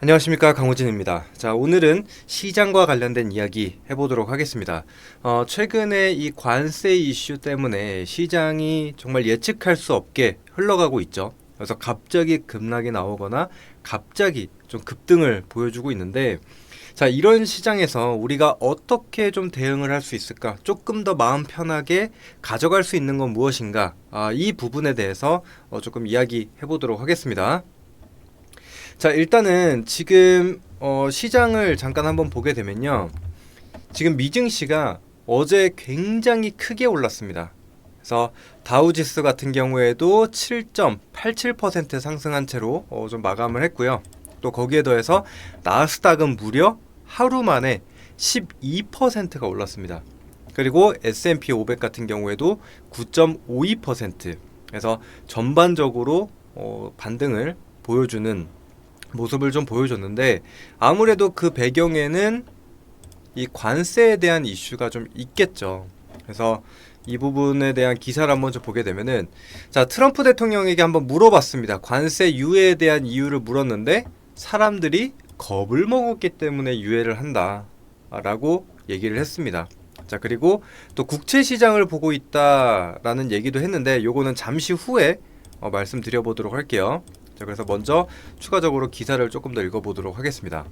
안녕하십니까, 강호진입니다. 자, 오늘은 시장과 관련된 이야기 해보도록 하겠습니다. 최근에 이 관세 이슈 때문에 시장이 정말 예측할 수 없게 흘러가고 있죠. 그래서 갑자기 급락이 나오거나 갑자기 좀 급등을 보여주고 있는데, 자, 이런 시장에서 우리가 어떻게 좀 대응을 할 수 있을까? 조금 더 마음 편하게 가져갈 수 있는 건 무엇인가? 이 부분에 대해서 조금 이야기 해보도록 하겠습니다. 자, 일단은 지금 시장을 잠깐 한번 보게 되면요, 지금 미증시가 어제 굉장히 크게 올랐습니다. 그래서 다우지수 같은 경우에도 7.87% 상승한 채로 좀 마감을 했고요. 또 거기에 더해서 나스닥은 무려 하루 만에 12%가 올랐습니다. 그리고 S&P 500 같은 경우에도 9.52%, 그래서 전반적으로 반등을 보여주는 모습을 좀 보여줬는데, 아무래도 그 배경에는 이 관세에 대한 이슈가 좀 있겠죠. 그래서 이 부분에 대한 기사를 한번 좀 보게 되면은, 자, 트럼프 대통령에게 한번 물어봤습니다. 관세 유예에 대한 이유를 물었는데 사람들이 겁을 먹었기 때문에 유예를 한다 라고 얘기를 했습니다. 자, 그리고 또 국채 시장을 보고 있다라는 얘기도 했는데, 요거는 잠시 후에 말씀드려 보도록 할게요. 자, 그래서 먼저 추가적으로 기사를 조금 더 읽어보도록 하겠습니다.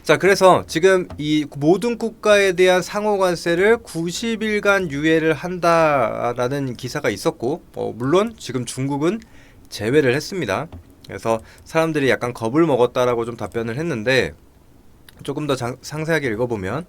자, 그래서 지금 이 모든 국가에 대한 상호관세를 90일간 유예를 한다라는 기사가 있었고, 물론 지금 중국은 제외를 했습니다. 그래서 사람들이 약간 겁을 먹었다라고 좀 답변을 했는데, 조금 더 상세하게 읽어보면,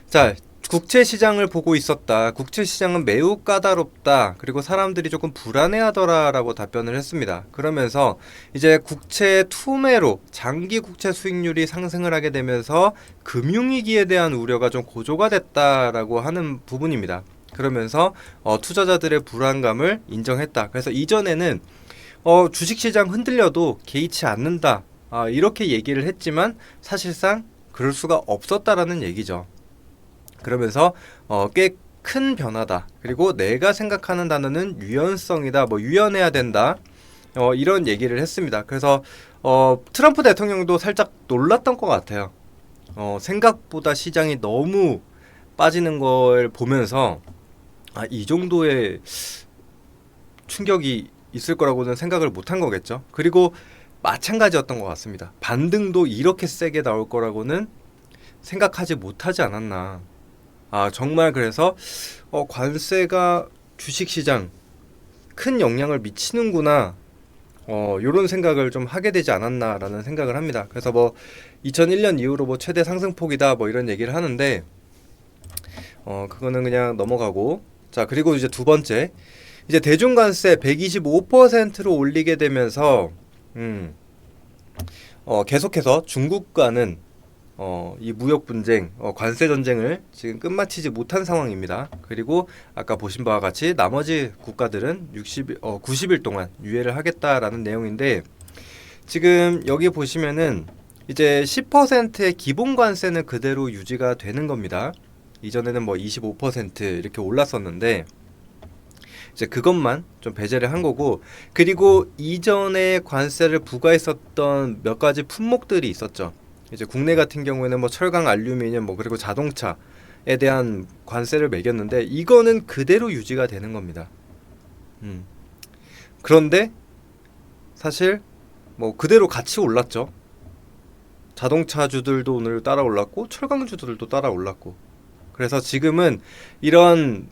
자, 국채 시장을 보고 있었다. 국채 시장은 매우 까다롭다. 그리고 사람들이 조금 불안해하더라라고 답변을 했습니다. 그러면서 이제 국채 투매로 장기 국채 수익률이 상승을 하게 되면서 금융위기에 대한 우려가 좀 고조가 됐다라고 하는 부분입니다. 그러면서 투자자들의 불안감을 인정했다. 그래서 이전에는 주식시장 흔들려도 개의치 않는다, 이렇게 얘기를 했지만 사실상 그럴 수가 없었다라는 얘기죠. 그러면서 꽤 큰 변화다. 그리고 내가 생각하는 단어는 유연성이다. 유연해야 된다. 이런 얘기를 했습니다. 그래서 트럼프 대통령도 살짝 놀랐던 것 같아요. 생각보다 시장이 너무 빠지는 걸 보면서 이 정도의 충격이 있을 거라고는 생각을 못한 거겠죠. 그리고 마찬가지였던 것 같습니다. 반등도 이렇게 세게 나올 거라고는 생각하지 못하지 않았나. 정말 그래서 관세가 주식시장 큰 영향을 미치는구나, 요런 생각을 좀 하게 되지 않았나라는 생각을 합니다. 그래서 2001년 이후로 최대 상승폭이다 이런 얘기를 하는데, 그거는 그냥 넘어가고. 자, 그리고 이제 두 번째, 이제 대중관세 125%로 올리게 되면서 계속해서 중국과는 이 무역 분쟁, 관세 전쟁을 지금 끝마치지 못한 상황입니다. 그리고 아까 보신 바와 같이 나머지 국가들은 90일 동안 유예를 하겠다라는 내용인데, 지금 여기 보시면은 이제 10%의 기본 관세는 그대로 유지가 되는 겁니다. 이전에는 25% 이렇게 올랐었는데, 이제 그것만 좀 배제를 한 거고, 그리고 이전에 관세를 부과했었던 몇 가지 품목들이 있었죠. 이제 국내 같은 경우에는 철강, 알루미늄, 그리고 자동차에 대한 관세를 매겼는데, 이거는 그대로 유지가 되는 겁니다. 그런데 사실 그대로 같이 올랐죠. 자동차주들도 오늘 따라 올랐고 철강주들도 따라 올랐고. 그래서 지금은 이런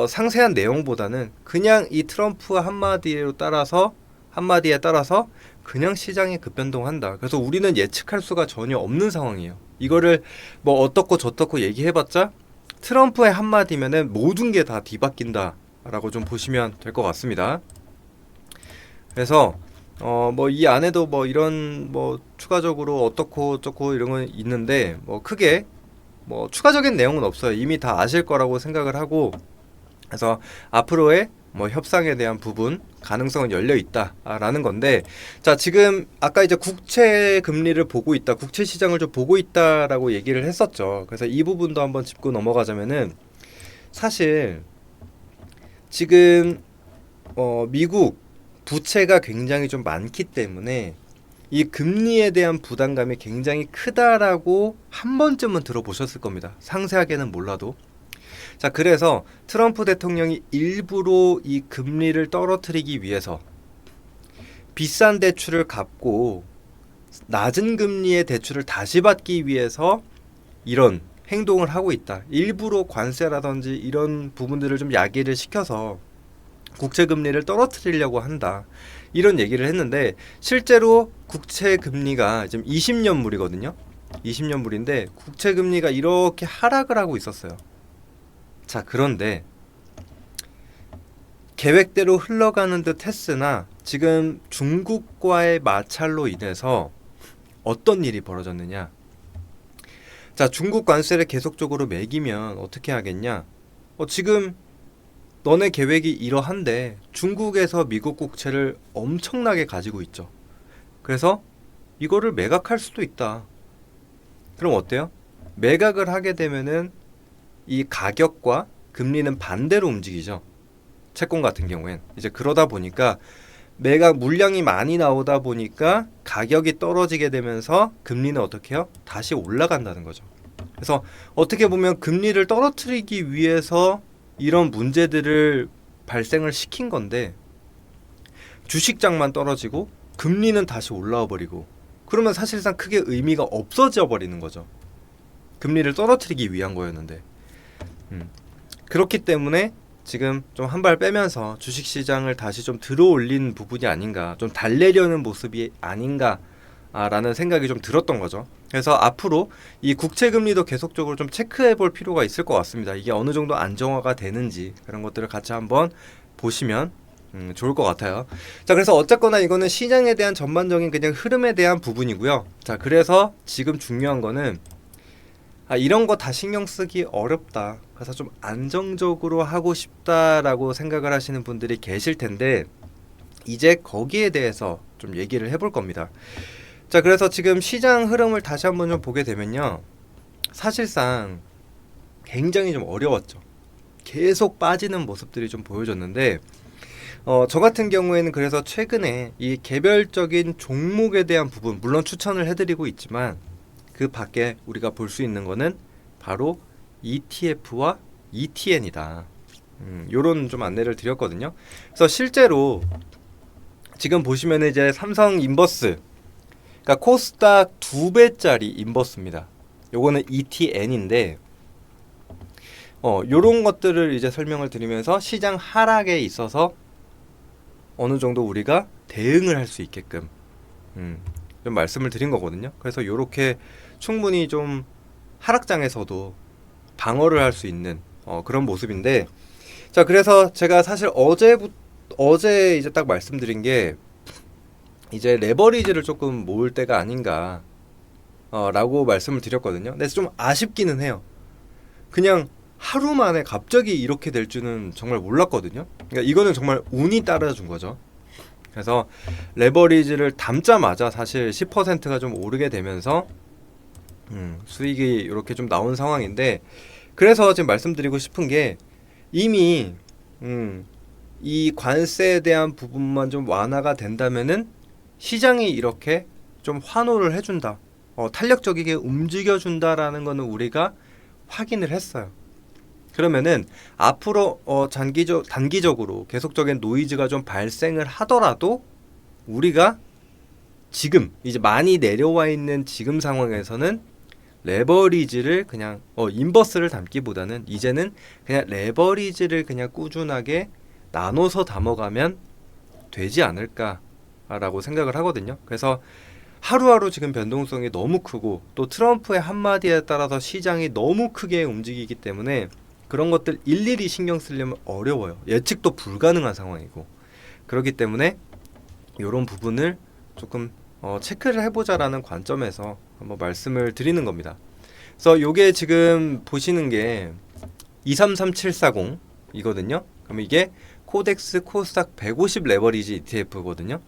상세한 내용보다는 그냥 이 트럼프 한마디에 따라서 그냥 시장이 급변동한다. 그래서 우리는 예측할 수가 전혀 없는 상황이에요. 이거를 어떻고 저떻고 얘기해봤자 트럼프의 한마디면은 모든 게 다 뒤바뀐다 라고 좀 보시면 될 것 같습니다. 그래서 이 안에도 이런 추가적으로 어떻고 저렇고 이런 건 있는데, 크게 추가적인 내용은 없어요. 이미 다 아실 거라고 생각을 하고, 그래서 앞으로의 협상에 대한 부분 가능성은 열려 있다라는 건데, 자, 지금 아까 이제 국채 금리를 보고 있다, 국채 시장을 좀 보고 있다라고 얘기를 했었죠. 그래서 이 부분도 한번 짚고 넘어가자면은, 사실 지금 미국 부채가 굉장히 좀 많기 때문에 이 금리에 대한 부담감이 굉장히 크다라고 한 번쯤은 들어보셨을 겁니다. 상세하게는 몰라도. 자, 그래서 트럼프 대통령이 일부러 이 금리를 떨어뜨리기 위해서 비싼 대출을 갚고 낮은 금리의 대출을 다시 받기 위해서 이런 행동을 하고 있다. 일부러 관세라든지 이런 부분들을 좀 야기를 시켜서 국채 금리를 떨어뜨리려고 한다. 이런 얘기를 했는데 실제로 국채 금리가 지금 20년물이거든요. 20년물인데 국채 금리가 이렇게 하락을 하고 있었어요. 자, 그런데 계획대로 흘러가는 듯 했으나 지금 중국과의 마찰로 인해서 어떤 일이 벌어졌느냐. 자, 중국 관세를 계속적으로 매기면 어떻게 하겠냐. 지금 너네 계획이 이러한데 중국에서 미국 국채를 엄청나게 가지고 있죠. 그래서 이거를 매각할 수도 있다. 그럼 어때요? 매각을 하게 되면은 이 가격과 금리는 반대로 움직이죠. 채권 같은 경우엔 이제 그러다 보니까 매각 물량이 많이 나오다 보니까 가격이 떨어지게 되면서 금리는 어떻게 해요? 다시 올라간다는 거죠. 그래서 어떻게 보면 금리를 떨어뜨리기 위해서 이런 문제들을 발생을 시킨 건데 주식장만 떨어지고 금리는 다시 올라와 버리고 그러면 사실상 크게 의미가 없어져 버리는 거죠. 금리를 떨어뜨리기 위한 거였는데 그렇기 때문에 지금 좀 한 발 빼면서 주식시장을 다시 좀 들어올린 부분이 아닌가, 좀 달래려는 모습이 아닌가 라는 생각이 좀 들었던 거죠. 그래서 앞으로 이 국채 금리도 계속적으로 좀 체크해 볼 필요가 있을 것 같습니다. 이게 어느 정도 안정화가 되는지 그런 것들을 같이 한번 보시면 좋을 것 같아요. 자, 그래서 어쨌거나 이거는 시장에 대한 전반적인 그냥 흐름에 대한 부분이고요. 자, 그래서 지금 중요한 거는 이런 거 다 신경 쓰기 어렵다. 그래서 좀 안정적으로 하고 싶다라고 생각을 하시는 분들이 계실 텐데 이제 거기에 대해서 좀 얘기를 해볼 겁니다. 자, 그래서 지금 시장 흐름을 다시 한번 좀 보게 되면요. 사실상 굉장히 좀 어려웠죠. 계속 빠지는 모습들이 좀 보여졌는데 저 같은 경우에는 그래서 최근에 이 개별적인 종목에 대한 부분 물론 추천을 해드리고 있지만 그 밖에 우리가 볼 수 있는 거는 바로 ETF와 ETN이다. 요런 좀 안내를 드렸거든요. 그래서 실제로 지금 보시면 이제 삼성 인버스 그러니까 코스닥 2배짜리 인버스입니다. 요거는 ETN인데 요런 것들을 이제 설명을 드리면서 시장 하락에 있어서 어느 정도 우리가 대응을 할 수 있게끔 좀 말씀을 드린 거거든요. 그래서 요렇게 충분히 좀 하락장에서도 방어를 할 수 있는 그런 모습인데 자, 그래서 제가 사실 어제 이제 딱 말씀드린 게 이제 레버리지를 조금 모을 때가 아닌가 라고 말씀을 드렸거든요. 근데 좀 아쉽기는 해요. 그냥 하루 만에 갑자기 이렇게 될 줄은 정말 몰랐거든요. 그러니까 이거는 정말 운이 따라준 거죠. 그래서 레버리지를 담자마자 사실 10%가 좀 오르게 되면서 수익이 이렇게 좀 나온 상황인데 그래서 지금 말씀드리고 싶은 게 이미 이 관세에 대한 부분만 좀 완화가 된다면은 시장이 이렇게 좀 환호를 해준다. 탄력적이게 움직여준다라는 거는 우리가 확인을 했어요. 그러면은 앞으로 단기적으로 계속적인 노이즈가 좀 발생을 하더라도 우리가 지금 이제 많이 내려와 있는 지금 상황에서는 레버리지를 그냥 인버스를 담기보다는 이제는 그냥 레버리지를 그냥 꾸준하게 나눠서 담아가면 되지 않을까라고 생각을 하거든요. 그래서 하루하루 지금 변동성이 너무 크고 또 트럼프의 한마디에 따라서 시장이 너무 크게 움직이기 때문에 그런 것들 일일이 신경 쓰려면 어려워요. 예측도 불가능한 상황이고 그렇기 때문에 이런 부분을 조금 체크를 해보자라는 관점에서 한번 말씀을 드리는 겁니다. 그래서 요게 지금 보시는 게 233740 이거든요. 그럼 이게 코덱스 코스닥 150 레버리지 ETF거든요.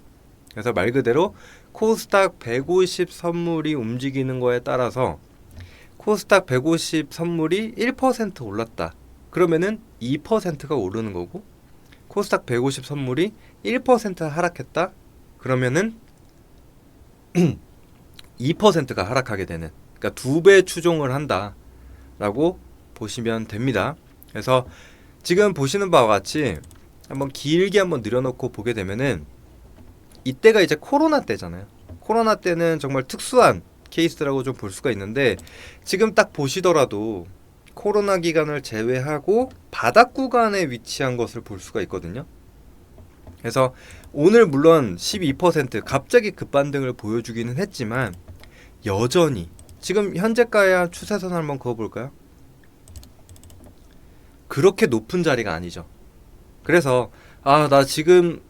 그래서 말 그대로 코스닥 150 선물이 움직이는 거에 따라서 코스닥 150 선물이 1% 올랐다. 그러면은 2%가 오르는 거고 코스닥 150 선물이 1% 하락했다. 그러면은 2%가 하락하게 되는, 그러니까 2배 추종을 한다라고 보시면 됩니다. 그래서 지금 보시는 바와 같이 한번 길게 한번 늘여놓고 보게 되면은 이때가 이제 코로나 때잖아요. 코로나 때는 정말 특수한 케이스라고 좀 볼 수가 있는데, 지금 딱 보시더라도 코로나 기간을 제외하고 바닥 구간에 위치한 것을 볼 수가 있거든요. 그래서 오늘 물론 12% 갑자기 급반등을 보여주기는 했지만 여전히 지금 현재가의 추세선 한번 그어볼까요? 그렇게 높은 자리가 아니죠. 그래서 나 지금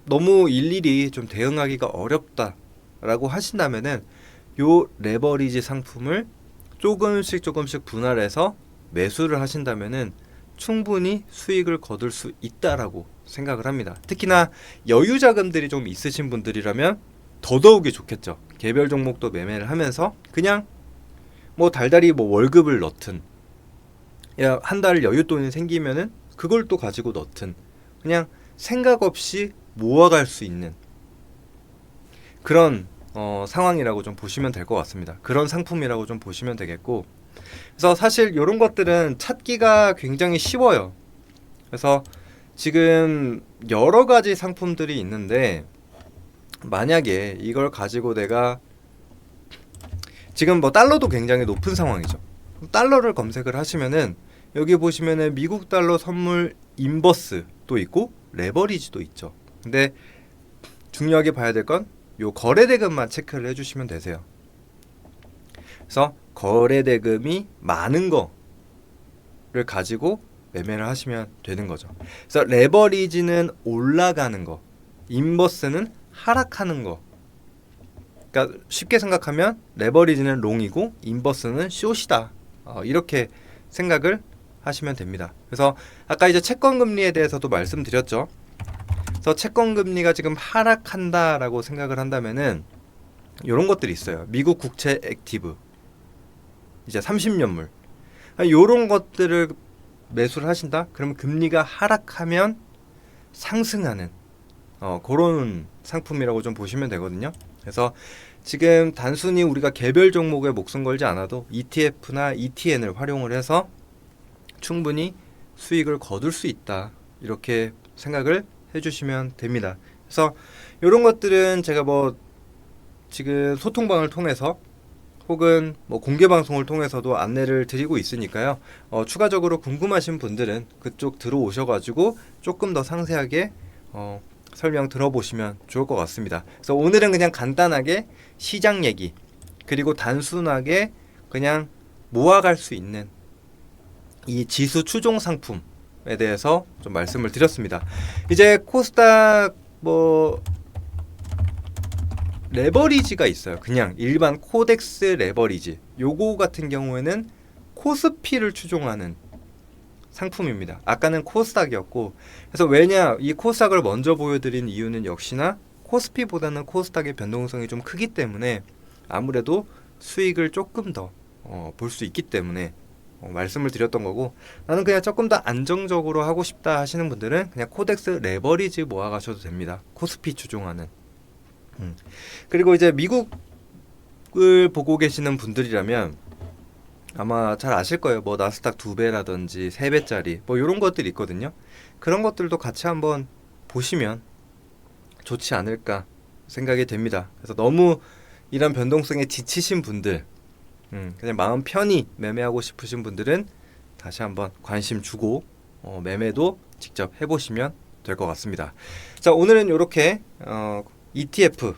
너무 일일이 좀 대응하기가 어렵다 라고 하신다면은 요 레버리지 상품을 조금씩 분할해서 매수를 하신다면은 충분히 수익을 거둘 수 있다라고 생각을 합니다. 특히나 여유 자금들이 좀 있으신 분들이라면 더더욱이 좋겠죠. 개별 종목도 매매를 하면서 그냥 뭐 달달이 뭐 월급을 넣든, 한 달 여윳돈이 생기면은 그걸 또 가지고 넣든, 그냥 생각 없이 모아갈 수 있는 그런 상황이라고 좀 보시면 될 것 같습니다. 그런 상품이라고 좀 보시면 되겠고, 그래서 사실 이런 것들은 찾기가 굉장히 쉬워요. 그래서 지금 여러 가지 상품들이 있는데, 만약에 이걸 가지고 내가 지금 뭐 달러도 굉장히 높은 상황이죠. 달러를 검색을 하시면은 여기 보시면은 미국 달러 선물 인버스도 있고 레버리지도 있죠. 근데 중요하게 봐야 될 건 요 거래 대금만 체크를 해주시면 되세요. 그래서 거래 대금이 많은 거를 가지고 매매를 하시면 되는 거죠. 그래서 레버리지는 올라가는 거, 인버스는 하락하는 거. 그러니까 쉽게 생각하면 레버리지는 롱이고 인버스는 숏이다. 이렇게 생각을 하시면 됩니다. 그래서 아까 이제 채권 금리에 대해서도 말씀드렸죠. 그래서 채권 금리가 지금 하락한다라고 생각을 한다면은 이런 것들이 있어요. 미국 국채 액티브, 이제 30년물, 이런 것들을 매수를 하신다. 그러면 금리가 하락하면 상승하는 그런 상품이라고 좀 보시면 되거든요. 그래서 지금 단순히 우리가 개별 종목에 목숨 걸지 않아도 ETF나 ETN을 활용을 해서 충분히 수익을 거둘 수 있다, 이렇게 생각을 해주시면 됩니다. 그래서 이런 것들은 제가 뭐 지금 소통방을 통해서 혹은 뭐 공개 방송을 통해서도 안내를 드리고 있으니까요. 추가적으로 궁금하신 분들은 그쪽 들어오셔가지고 조금 더 상세하게 설명 들어보시면 좋을 것 같습니다. 그래서 오늘은 그냥 간단하게 시장 얘기, 그리고 단순하게 그냥 모아갈 수 있는 이 지수 추종 상품에 대해서 좀 말씀을 드렸습니다. 이제 코스닥 뭐 레버리지가 있어요. 그냥 일반 코덱스 레버리지, 요거 같은 경우에는 코스피를 추종하는 상품입니다. 아까는 코스닥이었고, 그래서 왜냐, 이 코스닥을 먼저 보여드린 이유는 역시나 코스피보다는 코스닥의 변동성이 좀 크기 때문에 아무래도 수익을 조금 더 볼 수 있기 때문에 말씀을 드렸던 거고, 나는 그냥 조금 더 안정적으로 하고 싶다 하시는 분들은 그냥 코덱스 레버리지 모아가셔도 됩니다. 코스피 추종하는. 그리고 이제 미국을 보고 계시는 분들이라면 아마 잘 아실 거예요. 뭐 나스닥 2배라든지 3배짜리 뭐 이런 것들이 있거든요. 그런 것들도 같이 한번 보시면 좋지 않을까 생각이 됩니다. 그래서 너무 이런 변동성에 지치신 분들, 그냥 마음 편히 매매하고 싶으신 분들은 다시 한번 관심 주고 매매도 직접 해보시면 될 것 같습니다. 자, 오늘은 이렇게 ETF,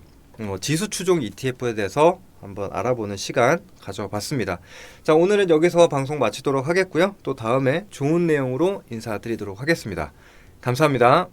지수 추종 ETF에 대해서 한번 알아보는 시간 가져봤습니다. 자, 오늘은 여기서 방송 마치도록 하겠고요. 또 다음에 좋은 내용으로 인사드리도록 하겠습니다. 감사합니다.